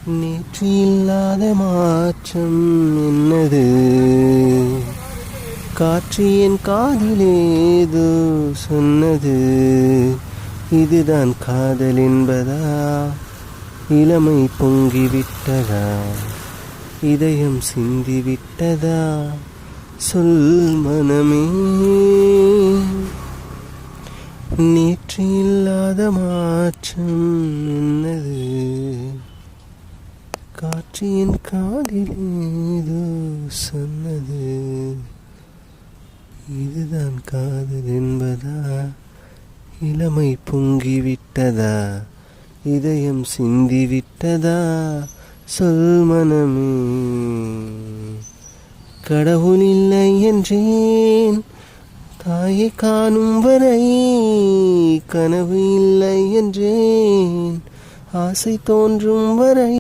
நேற்று இல்லாத மாற்றம் என்னது? காற்று என் காதிலேதோ சொன்னது. இதுதான் காதல் என்பதா? இளமை பொங்கிவிட்டதா? இதயம் சிந்திவிட்டதா? சொல் மனமே. நேற்று இல்லாத மாற்றம் என்னது? காற்று என் காதிலேதோ சொன்னது. இதுதான் காதல் என்பதா? இளமை பொங்கிவிட்டதா? இதயம் சிந்திவிட்டதா? சொல் மனமே. கடவுள் இல்லை என்றேன் தாயை காணும் வரை, கனவு இல்லை என்றேன் ஆசை தோன்றும் வரை.